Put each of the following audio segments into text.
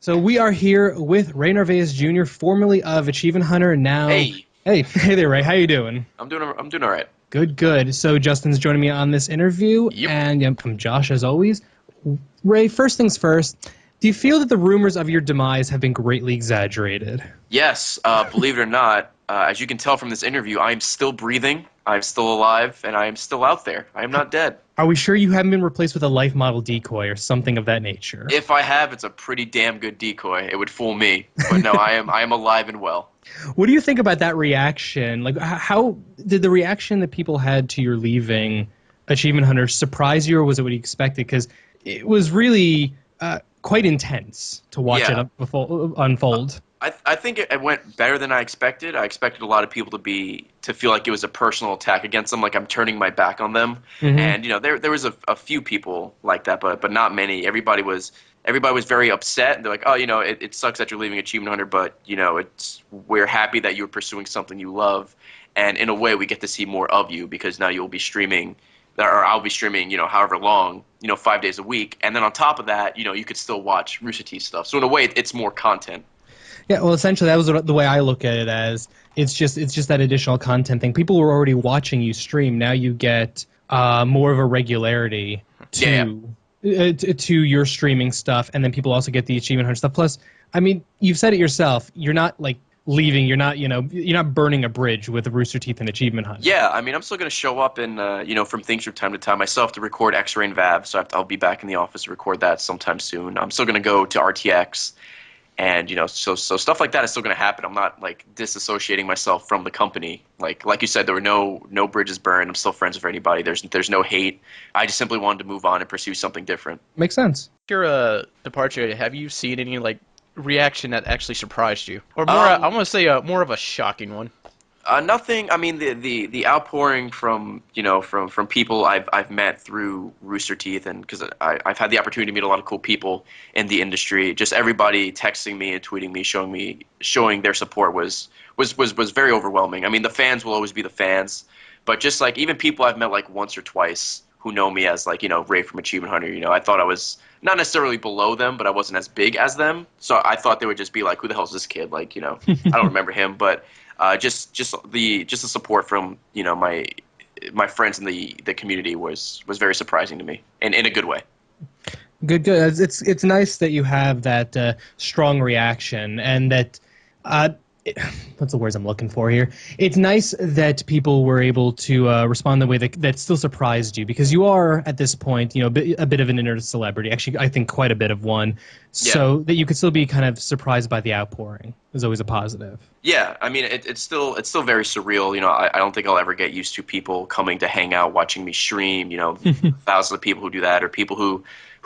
So we are here with Ray Narvaez Jr., formerly of Achievement Hunter, now. Hey, Hey there, Ray. How you doing? I'm doing all right. Good, good. So Justin's joining me on this interview, Yep. and I'm Josh as always. Ray, first things first. Do you feel that the rumors of your demise have been greatly exaggerated? Yes, believe it or not, as you can tell from this interview, I am still breathing, I'm still alive, and I am still out there. I am not dead. Are we sure you haven't been replaced with a life model decoy or something of that nature? If I have, it's a pretty damn good decoy. It would fool me, but no, I am alive and well. What do you think about that reaction? Like, how did the reaction that people had to your leaving Achievement Hunter surprise you, or was it what you expected? Because it was really quite intense to watch Yeah. it unfold. I think it went better than I expected. I expected a lot of people to feel like it was a personal attack against them, like I'm turning my back on them. Hmm. And there was a few people like that, but not many. Everybody was very upset. They're like, oh, it sucks that you're leaving Achievement Hunter, but we're happy that you're pursuing something you love, and in a way we get to see more of you because now you'll be streaming. Or I'll be streaming, however long, 5 days a week, and then on top of that, you could still watch Rooster Teeth stuff. So in a way, it's more content. Yeah, well, essentially that was the way I look at it as it's just that additional content thing. People were already watching you stream. Now you get more of a regularity Yeah. to your streaming stuff, and then people also get the Achievement Hunter stuff. Plus, I mean, you've said it yourself. You're not like leaving. You're not burning a bridge with Rooster Teeth and Achievement Hunt. Yeah, I mean, I'm still going to show up and, from things from time to time. I still have to record X-Ray and Vav, so I'll be back in the office to record that sometime soon. I'm still going to go to RTX, and, so stuff like that is still going to happen. I'm not, like, disassociating myself from the company. Like you said, there were no bridges burned. I'm still friends with anybody. There's no hate. I just simply wanted to move on and pursue something different. Makes sense. Your departure, have you seen any like reaction that actually surprised you, or more? I Um, want to say more of a shocking one. Nothing. I mean, the outpouring from people I've met through Rooster Teeth, and because I've had the opportunity to meet a lot of cool people in the industry. Just everybody texting me and tweeting me, showing their support was very overwhelming. I mean, the fans will always be the fans, but just like even people I've met like once or twice who know me as like Ray from Achievement Hunter. I thought I was not necessarily below them, but I wasn't as big as them. So I thought they would just be like, who the hell is this kid? Like I don't remember him, but. Just the support from my friends in the community was very surprising to me, and in a good way. Good, good. It's nice that you have that strong reaction, and that what's the words I'm looking for here? It's nice that people were able to respond the way that still surprised you, because you are at this point, a bit of an internet celebrity. Actually, I think quite a bit of one. So that you could still be kind of surprised by the outpouring is always a positive. Yeah, I mean it's still very surreal. I don't think I'll ever get used to people coming to hang out, watching me stream. Thousands of people who do that, or people who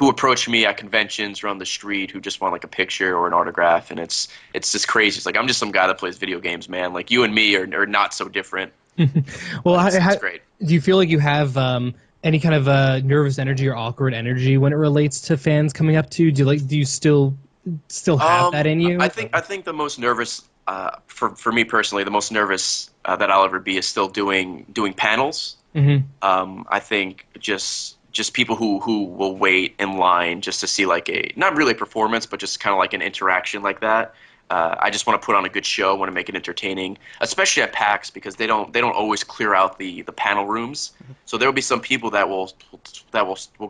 approach me at conventions or on the street who just want like a picture or an autograph, and it's just crazy. It's like I'm just some guy that plays video games, man. Like you and me are not so different. Well, It's great. do you feel like you have any kind of nervous energy or awkward energy when it relates to fans coming up to you? Do you still have that in you? I think the most nervous for me personally, the most nervous that I'll ever be is still doing panels. Mm-hmm. I think just people who will wait in line just to see like a not really a performance, but just kind of like an interaction like that. I just want to put on a good show, want to make it entertaining, especially at PAX, because they don't always clear out the panel rooms. So there will be some people that will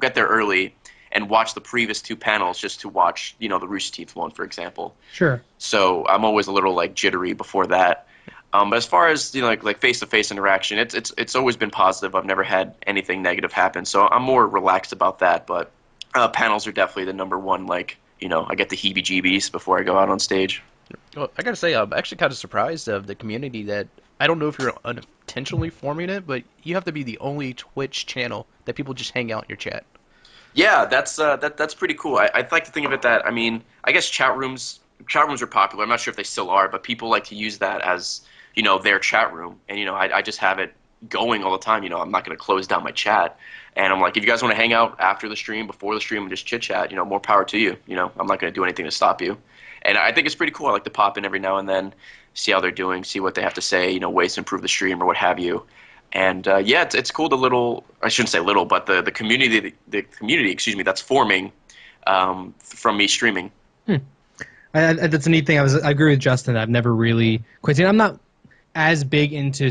get there early and watch the previous two panels just to watch the Rooster Teeth one, for example. Sure. So I'm always a little like jittery before that. But as far as like face-to-face interaction, it's always been positive. I've never had anything negative happen, so I'm more relaxed about that. But panels are definitely the number one. Like I get the heebie-jeebies before I go out on stage. Well, I gotta say, I'm actually kind of surprised of the community that I don't know if you're unintentionally forming it, but you have to be the only Twitch channel that people just hang out in your chat. Yeah, that's pretty cool. I'd like to think of it that, I mean, I guess chat rooms are popular. I'm not sure if they still are, but people like to use that as their chat room, and I just have it going all the time. I'm not going to close down my chat, and I'm like, if you guys want to hang out after the stream, before the stream, and just chit chat, more power to you. I'm not going to do anything to stop you, and I think it's pretty cool. I like to pop in every now and then, see how they're doing, see what they have to say, ways to improve the stream or what have you. And yeah, it's cool. I shouldn't say little, but the community, excuse me, that's forming from me streaming. That's a neat thing. I agree with Justin. I've never really quite seen. I'm not as big into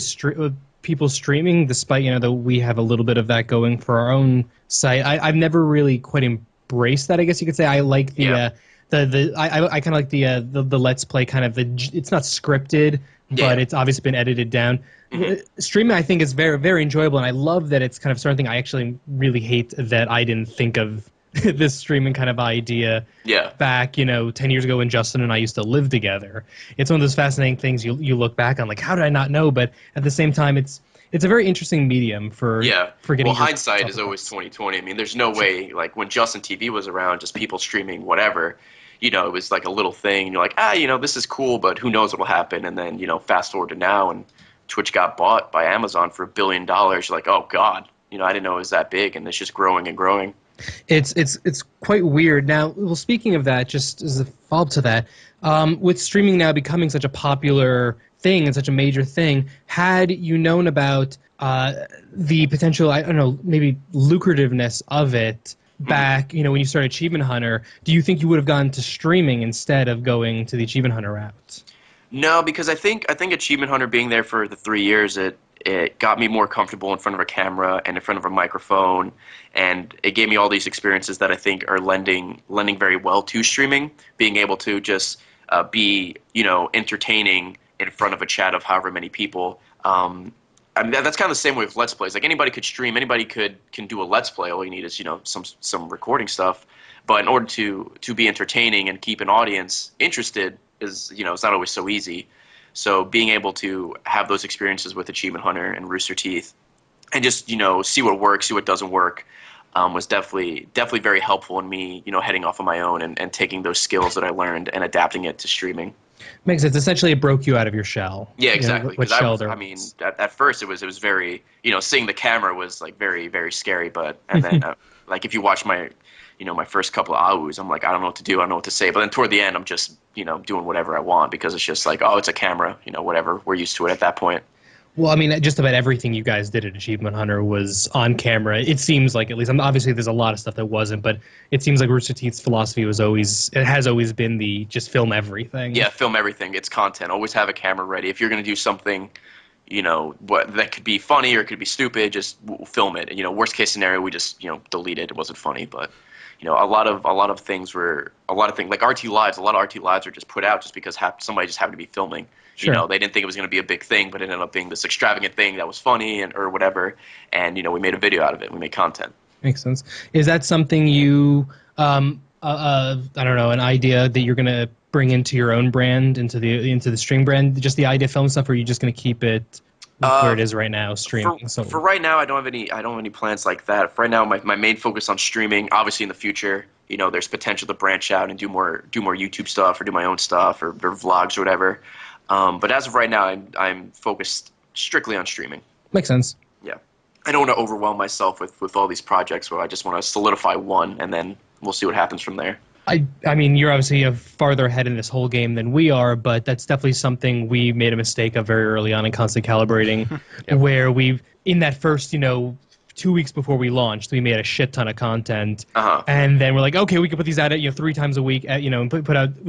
people streaming, despite that we have a little bit of that going for our own site. I've never really quite embraced that. I guess you could say I like I kind of like the Let's Play kind of it's not scripted, but it's obviously been edited down. Streaming, I think, is very, very enjoyable, and I love that it's kind of something I actually really hate that I didn't think of this streaming kind of idea back, 10 years ago when Justin and I used to live together. It's one of those fascinating things you look back on, like, how did I not know? But at the same time, it's a very interesting medium for getting. Well, hindsight is always 2020. I mean, there's no way, like, when Justin TV was around, just people streaming whatever, it was like a little thing. And you're like, this is cool, but who knows what'll happen? And then, fast forward to now, and Twitch got bought by Amazon for $1 billion. You're like, oh, God, I didn't know it was that big, and it's just growing and growing. It's quite weird. Now, well, speaking of that, just as a follow-up to that, with streaming now becoming such a popular thing and such a major thing, had you known about the potential, I don't know, maybe lucrativeness of it back, when you started Achievement Hunter, do you think you would have gone to streaming instead of going to the Achievement Hunter route? No, because I think Achievement Hunter being there for the 3 years, it got me more comfortable in front of a camera and in front of a microphone, and it gave me all these experiences that I think are lending very well to streaming, being able to just be entertaining in front of a chat of however many people. I mean, that's kind of the same way with Let's Plays. Like, anybody could stream, anybody can do a Let's Play. All you need is some recording stuff. But in order to be entertaining and keep an audience interested is it's not always so easy. So being able to have those experiences with Achievement Hunter and Rooster Teeth, and just see what works, see what doesn't work, was definitely very helpful in me heading off on my own and taking those skills that I learned and adapting it to streaming. Makes sense. Essentially, it broke you out of your shell. Yeah, exactly. What shell there was. At first it was very seeing the camera was like very, very scary. But and then like if you watch my my first couple of AUs, I'm like, I don't know what to do, I don't know what to say. But then toward the end, I'm just doing whatever I want because it's just like, oh, it's a camera, whatever. We're used to it at that point. Well, I mean, just about everything you guys did at Achievement Hunter was on camera. It seems like, at least, obviously there's a lot of stuff that wasn't, but it seems like Rooster Teeth's philosophy has always been the just film everything. Yeah, film everything. It's content. Always have a camera ready. If you're going to do something, that could be funny or it could be stupid, just film it. Worst case scenario, we just delete it. It wasn't funny, but a lot of things like RT Lives. A lot of RT Lives are just put out just because somebody just happened to be filming. Sure. They didn't think it was going to be a big thing, but it ended up being this extravagant thing that was funny or whatever. And we made a video out of it. We made content. Makes sense. Is that something you I don't know, an idea that you're going to bring into your own brand, into the Stream brand, just the idea of film stuff, or are you just going to keep it where it is right now, streaming? For right now, I don't have any plans like that. For right now, my main focus on streaming. Obviously, in the future, there's potential to branch out and do more YouTube stuff or do my own stuff or vlogs or whatever. But as of right now, I'm focused strictly on streaming. Makes sense. Yeah, I don't want to overwhelm myself with all these projects. Where I just want to solidify one, and then we'll see what happens from there. I mean, you're obviously farther ahead in this whole game than we are, but that's definitely something we made a mistake of very early on in Constant Calibrating, where in that first, 2 weeks before we launched, we made a shit ton of content, and then we're like, okay, we can put these out, 3 times a week, and we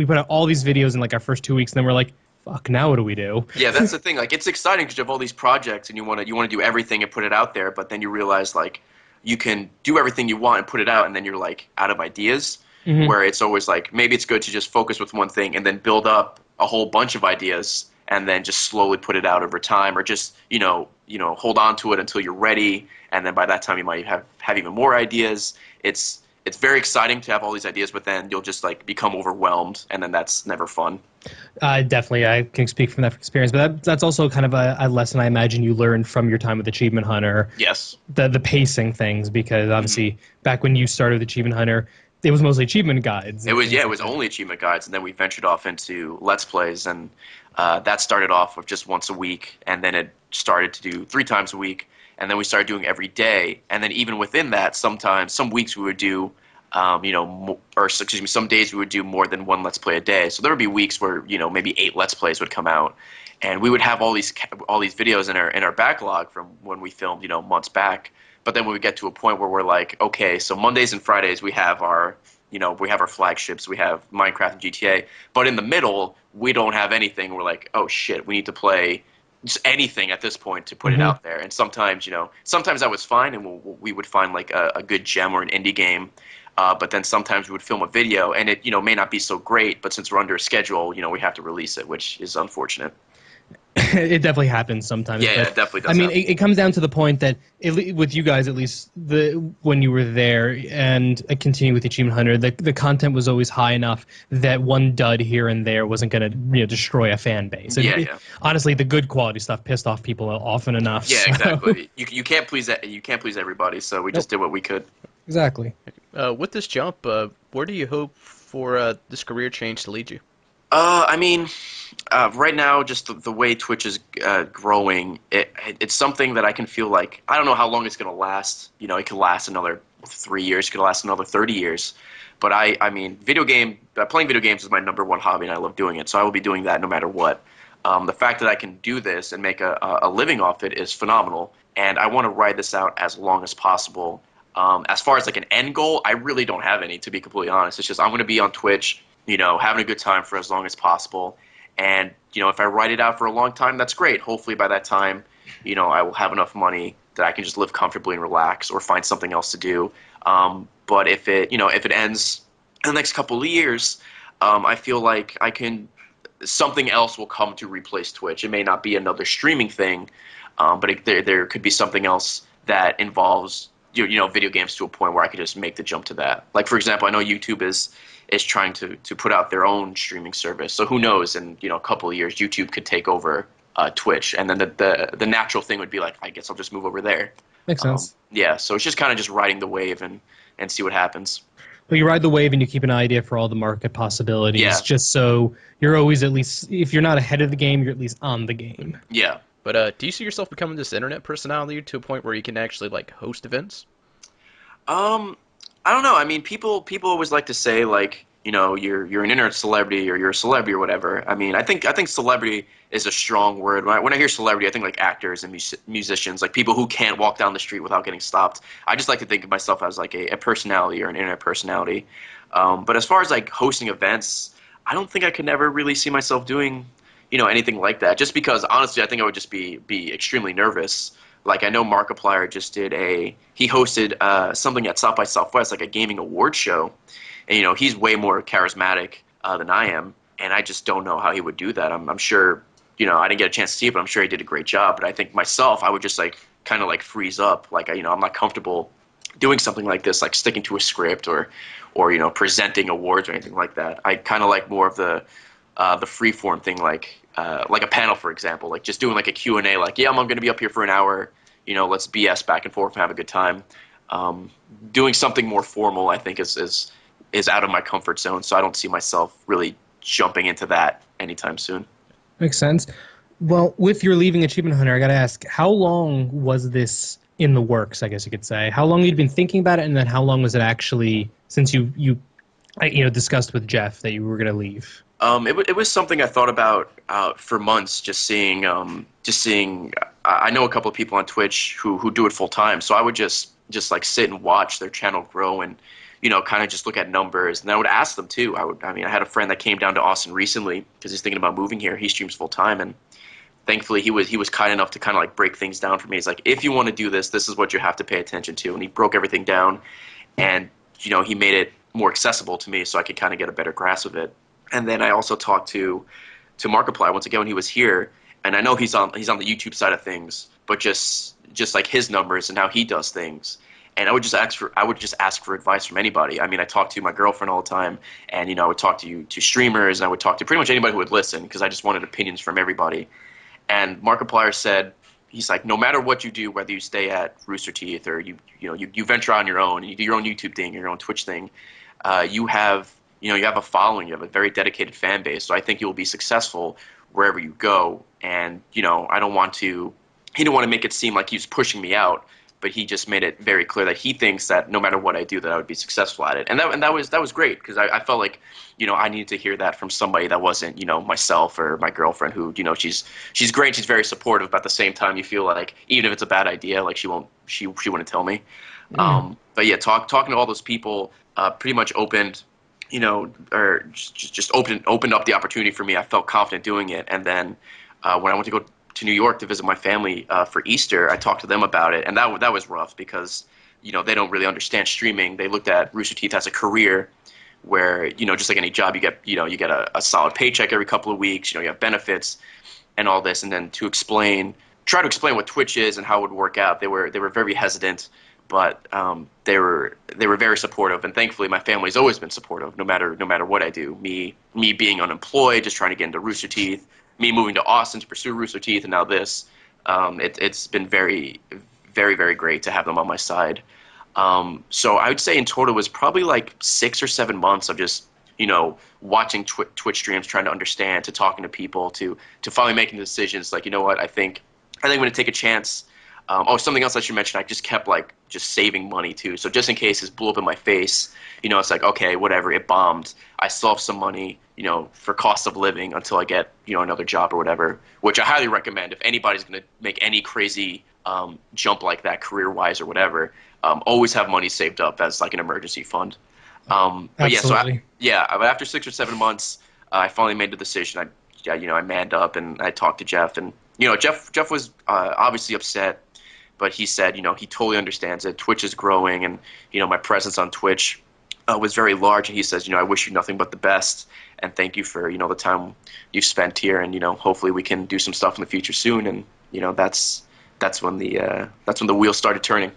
put out all these videos in like our first 2 weeks, and then we're like, fuck, now what do we do? Yeah, that's the thing. Like, it's exciting because you have all these projects, and you want to do everything and put it out there, but then you realize like you can do everything you want and put it out, and then you're like out of ideas. Mm-hmm. Where it's always like maybe it's good to just focus with one thing and then build up a whole bunch of ideas and then just slowly put it out over time, or just hold on to it until you're ready, and then by that time you might have even more ideas. It's very exciting to have all these ideas, but then you'll just like become overwhelmed, and then that's never fun. Definitely, I can speak from that experience, but that's also kind of a lesson I imagine you learned from your time with Achievement Hunter. Yes. The pacing things, because obviously back when you started with Achievement Hunter, it was mostly achievement guides. It was only achievement guides, and then we ventured off into Let's Plays, and that started off with just once a week, and then it started to do 3 times a week, and then we started doing every day, and then even within that, some weeks we would do, some days we would do more than 1 Let's Play a day. So there would be weeks where maybe 8 Let's Plays would come out, and we would have all these videos in our backlog from when we filmed months back. But then when we get to a point where we're like, okay, so Mondays and Fridays we have our we have our flagships, we have Minecraft and GTA, but in the middle, we don't have anything. We're like, oh shit, we need to play just anything at this point to put it out there. And sometimes, sometimes that was fine, and we would find like a good gem or an indie game. But then sometimes we would film a video, and it may not be so great, but since we're under a schedule, we have to release it, which is unfortunate. It definitely happens sometimes. Yeah, but, it definitely does. I mean, it comes down to the point that with you guys, at least when you were there, and I continue with Achievement Hunter, the content was always high enough that one dud here and there wasn't going to destroy a fan base. Honestly, the good quality stuff pissed off people often enough. Yeah, so. exactly. You can't please everybody, so we just did what we could. Exactly. With this jump, where do you hope for this career change to lead you? I mean, right now, just the way Twitch is growing, it's something that I can feel like, I don't know how long it's going to last. It could last another 3 years, it could last another 30 years. But I mean, playing video games is my number one hobby, and I love doing it, so I will be doing that no matter what. The fact that I can do this and make a living off it is phenomenal, and I want to ride this out as long as possible. As far as like an end goal, I really don't have any, to be completely honest. It's just I'm going to be on Twitch, having a good time for as long as possible. And, if I write it out for a long time, that's great. Hopefully by that time, I will have enough money that I can just live comfortably and relax or find something else to do. But if it ends in the next couple of years, I feel like something else will come to replace Twitch. It may not be another streaming thing, but there could be something else that involves video games to a point where I could just make the jump to that. Like, for example, I know YouTube is trying to put out their own streaming service. So who knows, in a couple of years, YouTube could take over Twitch, and then the natural thing would be like, I guess I'll just move over there. Makes sense. Yeah, so it's just kind of just riding the wave and see what happens. Well, you ride the wave and you keep an idea for all the market possibilities, just so you're always, at least, if you're not ahead of the game, you're at least on the game. Yeah. But do you see yourself becoming this internet personality to a point where you can actually like host events? I don't know. I mean, people always like to say like, you're an internet celebrity or you're a celebrity or whatever. I mean, I think celebrity is a strong word. When I hear celebrity, I think like actors and musicians, like people who can't walk down the street without getting stopped. I just like to think of myself as like a personality or an internet personality. But as far as like hosting events, I don't think I could never really see myself doing, anything like that. Just because honestly, I think I would just be extremely nervous. Like I know Markiplier just he hosted something at South by Southwest, like a gaming award show. And, he's way more charismatic than I am, and I just don't know how he would do that. I'm sure, I didn't get a chance to see it, but I'm sure he did a great job. But I think myself, I would just like kind of like freeze up. Like, I'm not comfortable doing something like this, like sticking to a script or presenting awards or anything like that. I kind of like more of the free form thing, like a panel, for example, like just doing like a Q&A, like, yeah, I'm going to be up here for an hour, let's BS back and forth and have a good time. Doing something more formal, I think, is out of my comfort zone, so I don't see myself really jumping into that anytime soon. Makes sense. Well, with your leaving Achievement Hunter, I got to ask, how long was this in the works, I guess you could say? How long you'd been thinking about it, and then how long was it actually since you discussed with Jeff that you were going to leave? It was something I thought about for months, just seeing. I know a couple of people on Twitch who do it full time, so I would just like sit and watch their channel grow and kind of just look at numbers. And I would ask them too. I had a friend that came down to Austin recently because he's thinking about moving here. He streams full time, and thankfully he was kind enough to kind of like break things down for me. He's like, if you want to do this is what you have to pay attention to. And he broke everything down, and he made it more accessible to me so I could kind of get a better grasp of it. And then I also talked to Markiplier once again when he was here, and I know he's on the YouTube side of things, but just like his numbers and how he does things. And I would just ask for advice from anybody. I mean, I talk to my girlfriend all the time, and I would talk to streamers, and I would talk to pretty much anybody who would listen because I just wanted opinions from everybody. And Markiplier said, he's like, no matter what you do, whether you stay at Rooster Teeth or you venture on your own and you do your own YouTube thing, your own Twitch thing, you have a following, you have a very dedicated fan base. So I think you'll be successful wherever you go. And he didn't want to make it seem like he was pushing me out. but he just made it very clear that he thinks that no matter what I do, that I would be successful at it. And that was great, because I felt like, I needed to hear that from somebody that wasn't, myself or my girlfriend, who, she's great, she's very supportive, but at the same time you feel like even if it's a bad idea, like she wouldn't tell me. But yeah, talking to all those people pretty much opened, or just opened up the opportunity for me. I felt confident doing it. And then when I went to go to New York to visit my family for Easter, I talked to them about it, and that was rough, because they don't really understand streaming. They looked at Rooster Teeth as a career, where just like any job, you get a solid paycheck every couple of weeks. You have benefits and all this, and then try to explain what Twitch is and how it would work out. They were very hesitant, but they were very supportive, and thankfully my family's always been supportive, no matter what I do. Me being unemployed, just trying to get into Rooster Teeth, me moving to Austin to pursue Rooster Teeth, and now this. It's been very, very, very great to have them on my side. So I would say in total it was probably like 6 or 7 months of just watching Twitch streams, trying to understand, to talking to people, to finally making decisions. Like, what, I think I'm going to take a chance. Something else I should mention, I just kept just saving money too. So just in case this blew up in my face, it's like, okay, whatever, it bombed, I still have some money, for cost of living until I get, another job or whatever, which I highly recommend if anybody's going to make any crazy jump like that career-wise or whatever. Always have money saved up as like an emergency fund. But yeah, but after 6 or 7 months, I finally made the decision. I manned up and I talked to Jeff, and Jeff was obviously upset, but he said, he totally understands it. Twitch is growing, and my presence on Twitch was very large, and he says, I wish you nothing but the best, and thank you for the time you've spent here, and hopefully we can do some stuff in the future soon. And that's when the wheels started turning.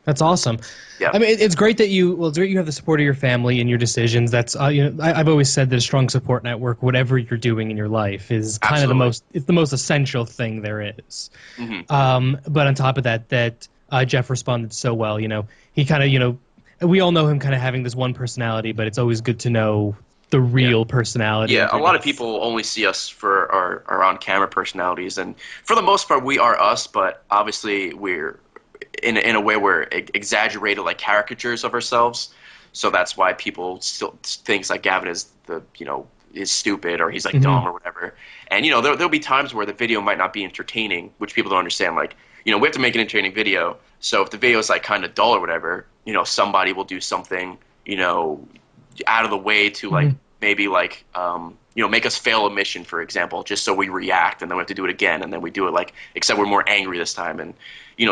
That's awesome. Yeah. I mean, it's great that you have the support of your family in your decisions. That's I've always said that a strong support network, whatever you're doing in your life, is kind of the most essential thing there is. Mm-hmm. But on top of that, Jeff responded so well. He kind of we all know him kind of having this one personality, but it's always good to know the real personality. Yeah, a lot of people only see us for our on-camera personalities, and for the most part, we are us. But obviously, we're in a way we're exaggerated, like caricatures of ourselves. So that's why people still thinks like Gavin is is stupid, or he's like dumb or whatever. And there'll be times where the video might not be entertaining, which people don't understand. Like we have to make an entertaining video. So if the video is like kind of dull or whatever, somebody will do something out of the way to like maybe like make us fail a mission, for example, just so we react, and then we have to do it again, and then we do it except we're more angry this time, and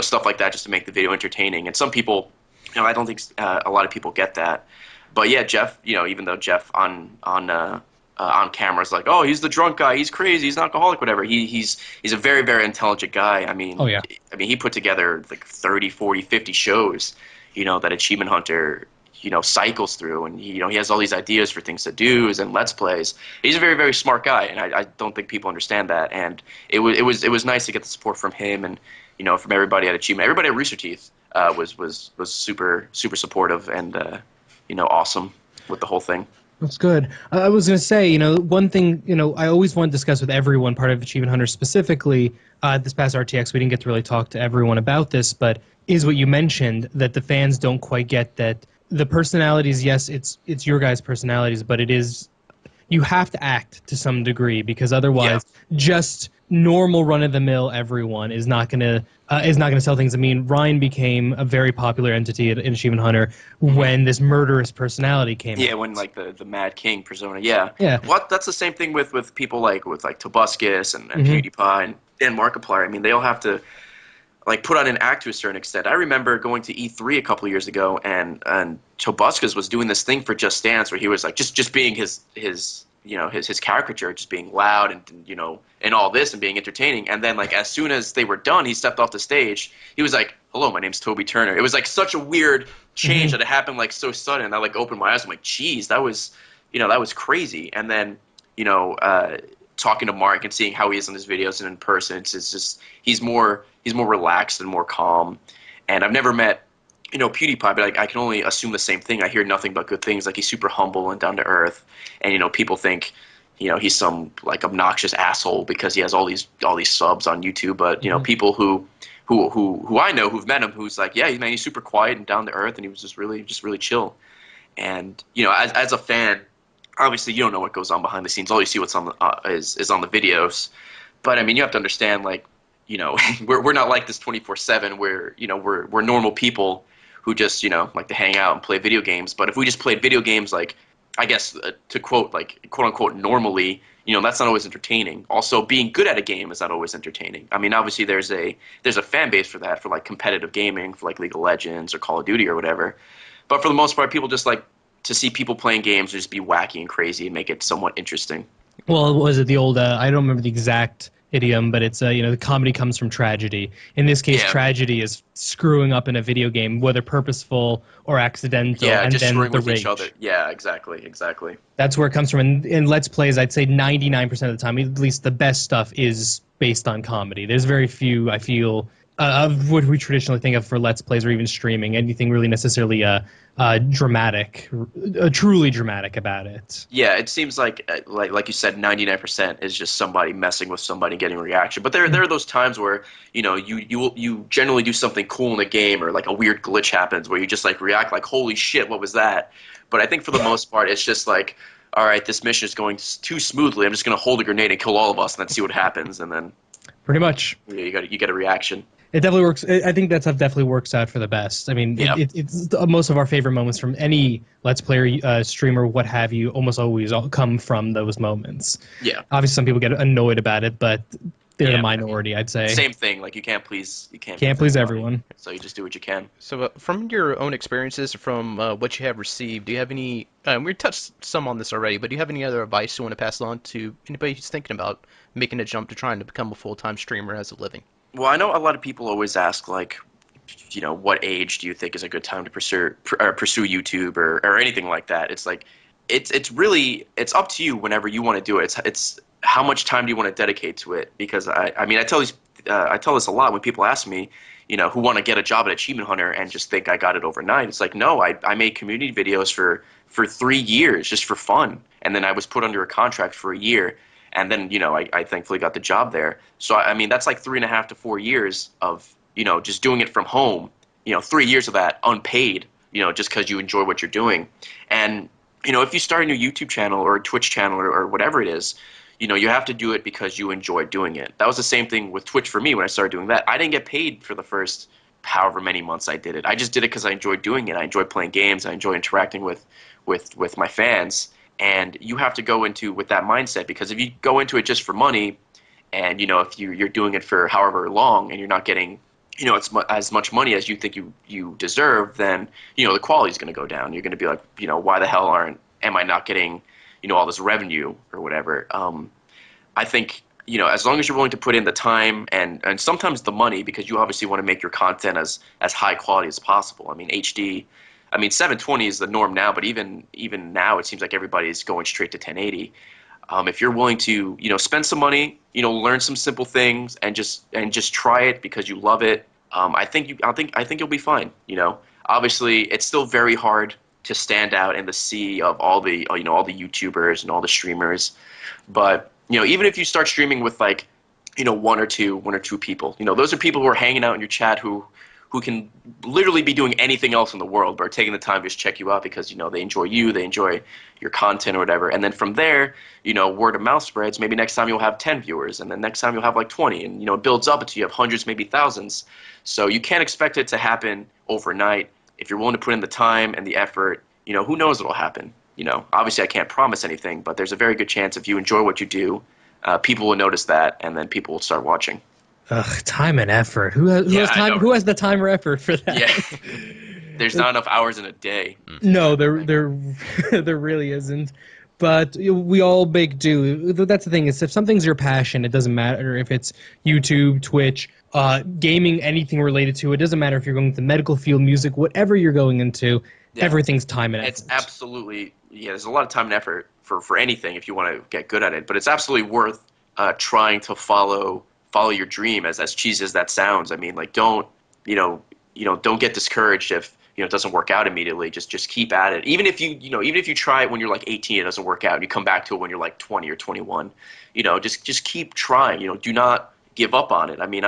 stuff like that, just to make the video entertaining. And some people, I don't think a lot of people get that. But yeah, Jeff, even though Jeff on camera is like, oh, he's the drunk guy, he's crazy, he's an alcoholic, whatever. He's a very, very intelligent guy. I mean, he put together like 30, 40, 50 shows, that Achievement Hunter cycles through, and he has all these ideas for things to do and let's plays. He's a very, very smart guy, and I don't think people understand that. And it was nice to get the support from him, and from everybody at Achievement. Everybody at Rooster Teeth was super, super supportive, and awesome with the whole thing. That's good. I was going to say, one thing, I always want to discuss with everyone, part of Achievement Hunter specifically, this past RTX, we didn't get to really talk to everyone about this, but is what you mentioned, that the fans don't quite get that the personalities, yes, it's your guys' personalities, but it is, you have to act to some degree, because otherwise just normal run-of-the-mill everyone is not going to sell things. I mean, Ryan became a very popular entity in Achievement Hunter when this murderous personality came out. Yeah, when like the Mad King persona. Yeah. Well, that's the same thing with people like Tobuscus and PewDiePie and Markiplier. I mean, they all have to put on an act to a certain extent. I remember going to E3 a couple of years ago, and Tobuscus was doing this thing for Just Dance where he was like just being his caricature, just being loud and all this and being entertaining. And then as soon as they were done, he stepped off the stage. He was like, "Hello, my name's Toby Turner." It was such a weird change that it happened so sudden. I opened my eyes. I'm like, "Geez, that was crazy." And then talking to Mark and seeing how he is in his videos and in person, it's just he's more relaxed and more calm. And I've never met PewDiePie, but I can only assume the same thing. I hear nothing but good things. He's super humble and down to earth, and people think he's some obnoxious asshole because he has all these subs on YouTube. But people who who I know who've met him, who's like, yeah, man, he's super quiet and down to earth, and he was just really chill. And as a fan, obviously you don't know what goes on behind the scenes. All you see what's on the is on the videos. But I mean, you have to understand, like, we're not like this 24/7. We're normal people who just like to hang out and play video games. But if we just played video games, like, I guess to quote, like, quote unquote normally, that's not always entertaining. Also, being good at a game is not always entertaining. I mean, obviously there's a fan base for that, for like competitive gaming, for like League of Legends or Call of Duty or whatever. But for the most part, people just like to see people playing games just be wacky and crazy and make it somewhat interesting. Well, was it the old? I don't remember the exact idiom, but it's the comedy comes from tragedy. In this case, Yeah. tragedy is screwing up in a video game, whether purposeful or accidental, Yeah, and just then screwing the with rage. each other. Yeah, exactly. That's where it comes from. And in Let's Plays, I'd say 99% of the time, at least the best stuff is based on comedy. There's very few, I feel, of what we traditionally think of for Let's Plays or even streaming, anything really necessarily dramatic, truly dramatic about it. Yeah, it seems like you said, 99% is just somebody messing with somebody getting a reaction. But there are those times where you generally do something cool in a game, or like a weird glitch happens where you just like react like, holy shit, what was that? But I think for the most part, it's just like, all right, this mission is going too smoothly. I'm just going to hold a grenade and kill all of us, and then see what happens, and then Pretty much. you get a reaction. It definitely works. I think that stuff definitely works out for the best. I mean, Yeah. it's most of our favorite moments from any Let's Player, streamer, what have you, almost always come from those moments. Yeah. Obviously, some people get annoyed about it, but they're Yeah, the minority, I'd say. Same thing. Like, you can't please Can't please everybody. everyone. So you just do what you can. So, from your own experiences, from what you have received, do you have any? We touched some on this already, but do you have any other advice you want to pass on to anybody who's thinking about making a jump to trying to become a full-time streamer as a living? Well, I know a lot of people always ask, like, what age do you think is a good time to pursue YouTube or anything like that? It's like, it's really, it's up to you whenever you want to do it. It's how much time do you want to dedicate to it? Because I mean, I tell this a lot when people ask me, who want to get a job at Achievement Hunter and just think I got it overnight. It's like, no, I made community videos for 3 years just for fun, and then I was put under a contract for a year. And then, I thankfully got the job there. So, I mean, that's like 3.5 to 4 years of, just doing it from home. 3 years of that unpaid, just because you enjoy what you're doing. And, if you start a new YouTube channel or a Twitch channel or whatever it is, you have to do it because you enjoy doing it. That was the same thing with Twitch for me when I started doing that. I didn't get paid for the first however many months I did it. I just did it because I enjoyed doing it. I enjoyed playing games. I enjoy interacting with my fans. And you have to go into with that mindset, because if you go into it just for money, and if you're doing it for however long and you're not getting as much money as you think you deserve, then the quality is going to go down. You're going to be like, why the hell am I not getting all this revenue or whatever? I think as long as you're willing to put in the time and sometimes the money, because you obviously want to make your content as high quality as possible. I mean, HD. I mean, 720 is the norm now, but even now, it seems like everybody's going straight to 1080. If you're willing to, spend some money, learn some simple things, and just try it because you love it, I think you'll be fine. Obviously, it's still very hard to stand out in the sea of all the YouTubers and all the streamers, but even if you start streaming with like, one or two people, those are people who are hanging out in your chat who can literally be doing anything else in the world, but are taking the time to just check you out because, they enjoy you, they enjoy your content or whatever. And then from there, word of mouth spreads. Maybe next time you'll have 10 viewers, and then next time you'll have like 20, and, it builds up until you have hundreds, maybe thousands. So you can't expect it to happen overnight. If you're willing to put in the time and the effort, who knows what'll happen. Obviously I can't promise anything, but there's a very good chance if you enjoy what you do, people will notice that, and then people will start watching. Ugh, time and effort. Who has time? Who has the time or effort for that? Yeah, there's not enough hours in a day. No, there really isn't. But we all make do. That's the thing, is if something's your passion, it doesn't matter if it's YouTube, Twitch, gaming, anything related to it. It doesn't matter if you're going to the medical field, music, whatever you're going into. Yeah. Everything's time and effort. It's absolutely, there's a lot of time and effort for anything if you want to get good at it. But it's absolutely worth trying to follow your dream, as cheesy as that sounds. I mean, like, don't get discouraged if it doesn't work out immediately. Just keep at it. Even if you try it when you're like 18, it doesn't work out, and you come back to it when you're like 20 or 21. Just keep trying. Do not give up on it. I mean,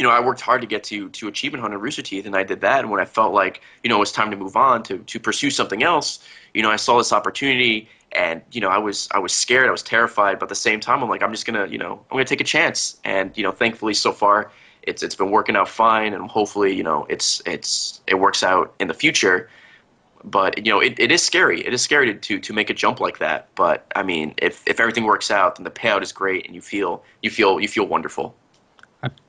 I worked hard to get to Achievement Hunter Rooster Teeth, and I did that. And when I felt like, it was time to move on to pursue something else, I saw this opportunity, and I was scared, I was terrified, but at the same time, I'm like, I'm just gonna, I'm gonna take a chance. And thankfully, so far, it's been working out fine, and hopefully, it works out in the future. But it is scary. It is scary to make a jump like that. But I mean, if everything works out, then the payout is great, and you feel wonderful.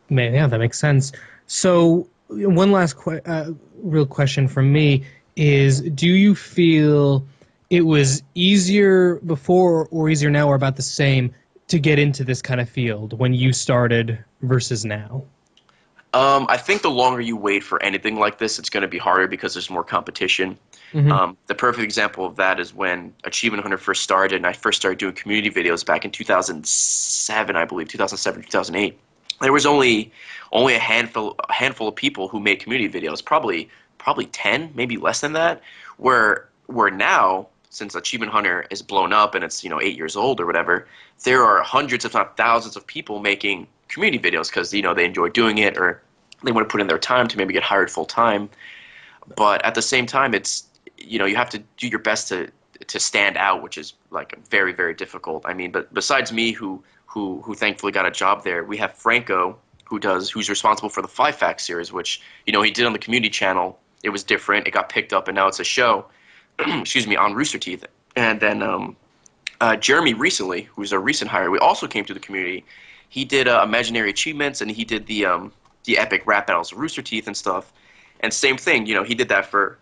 Yeah, that makes sense. So one last real question from me is, do you feel it was easier before or easier now or about the same to get into this kind of field when you started versus now? I think the longer you wait for anything like this, it's going to be harder because there's more competition. Mm-hmm. The perfect example of that is when Achievement Hunter first started, and I first started doing community videos back in 2007, I believe, 2007, 2008. There was only a handful of people who made community videos, probably 10, maybe less than that. Where now, since Achievement Hunter is blown up and it's 8 years old or whatever, there are hundreds, if not thousands, of people making community videos because they enjoy doing it, or they want to put in their time to maybe get hired full time. But at the same time, it's you have to do your best to stand out, which is like very, very difficult. I mean, but besides me, who thankfully got a job there, we have Franco, who's responsible for the 5 Facts series, which he did on the community channel. It was different. It got picked up, and now it's a show. Excuse me, on Rooster Teeth. And then Jeremy recently, who's a recent hire, we also came to the community. He did Imaginary Achievements, and he did the epic rap battles of Rooster Teeth and stuff. And same thing, he did that for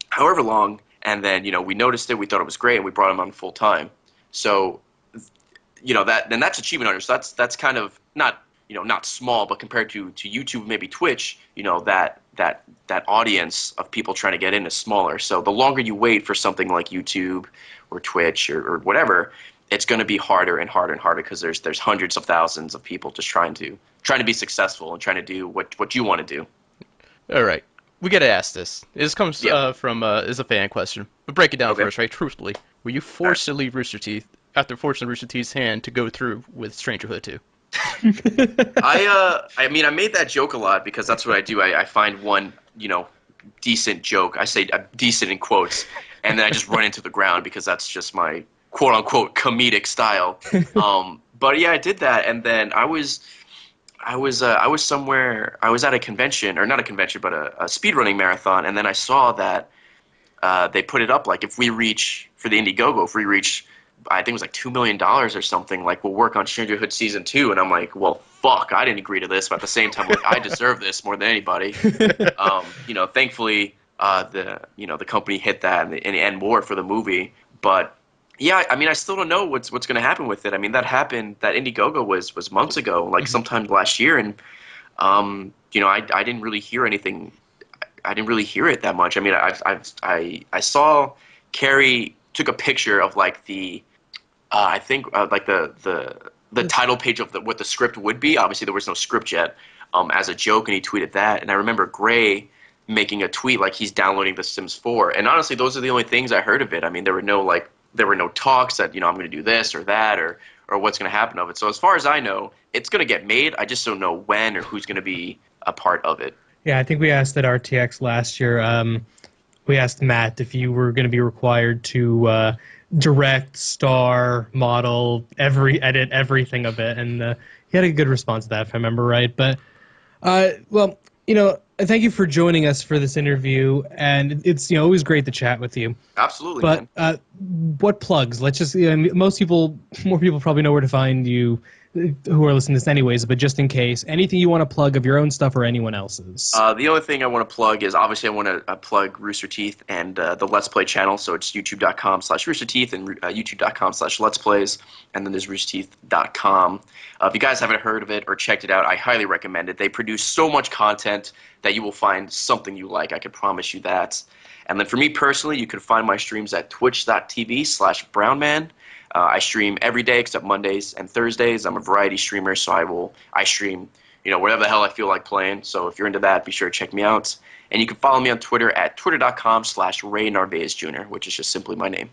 however long, and then we noticed it, we thought it was great, and we brought him on full time. So that's Achievement Hunter. So that's kind of not small, but compared to YouTube, maybe Twitch, that audience of people trying to get in is smaller. So the longer you wait for something like YouTube or Twitch or whatever, it's going to be harder and harder and harder because there's hundreds of thousands of people just trying to be successful and trying to do what you want to do. All right. We got to ask this. This comes from is a fan question. But break it down for us, right? Truthfully, were you forced to leave Rooster Teeth after forcing Rooster Teeth's hand to go through with Strangerhood 2? I mean, I made that joke a lot because that's what I do. I find one, decent joke. I say decent in quotes, and then I just run into the ground because that's just my quote unquote comedic style. But yeah, I did that, and then I was somewhere. I was at a convention, or not a convention, but a speedrunning marathon, and then I saw that they put it up like if we reach I think it was like $2 million or something, like we'll work on Strangerhood season 2, and I'm like, well, fuck, I didn't agree to this, but at the same time, like, I deserve this more than anybody. Thankfully, the company hit that and more for the movie, but yeah, I mean, I still don't know what's going to happen with it. I mean, that Indiegogo was months ago, like sometime last year, and I didn't really hear anything. I didn't really hear it that much. I mean, I saw Carrie took a picture of like the I think like the title page of what the script would be. Obviously, there was no script yet, as a joke, and he tweeted that. And I remember Gray making a tweet like he's downloading The Sims 4. And honestly, those are the only things I heard of it. I mean, there were no talks that I'm going to do this or that or what's going to happen of it. So as far as I know, it's going to get made. I just don't know when or who's going to be a part of it. Yeah, I think we asked at RTX last year. We asked Matt if you were going to be required to direct, star, model, edit everything of it, and he had a good response to that, if I remember right. But well, thank you for joining us for this interview, and it's always great to chat with you. Absolutely. But man. What plugs? Let's just more people probably know where to find you who are listening to this anyways, but just in case, anything you want to plug of your own stuff or anyone else's? The only thing I want to plug is obviously I want to plug Rooster Teeth and the Let's Play channel. So it's youtube.com/roosterteeth and youtube.com/Let's Plays, and then there's roosterteeth.com. If you guys haven't heard of it or checked it out, I highly recommend it. They produce so much content that you will find something you like. I can promise you that. And then for me personally, you can find my streams at twitch.tv/brownman. I stream every day except Mondays and Thursdays. I'm a variety streamer, so I stream, whatever the hell I feel like playing. So if you're into that, be sure to check me out. And you can follow me on Twitter at twitter.com/Ray Narvaez Jr, which is just simply my name.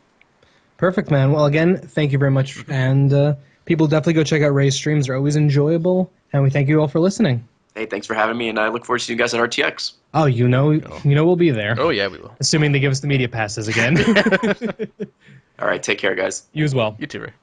Perfect, man. Well, again, thank you very much. And people definitely go check out Ray's streams. They're always enjoyable. And we thank you all for listening. Hey, thanks for having me, and I look forward to seeing you guys at RTX. Oh, we'll be there. Oh yeah, we will. Assuming they give us the media passes again. All right, take care, guys. You as well. You too, Ray.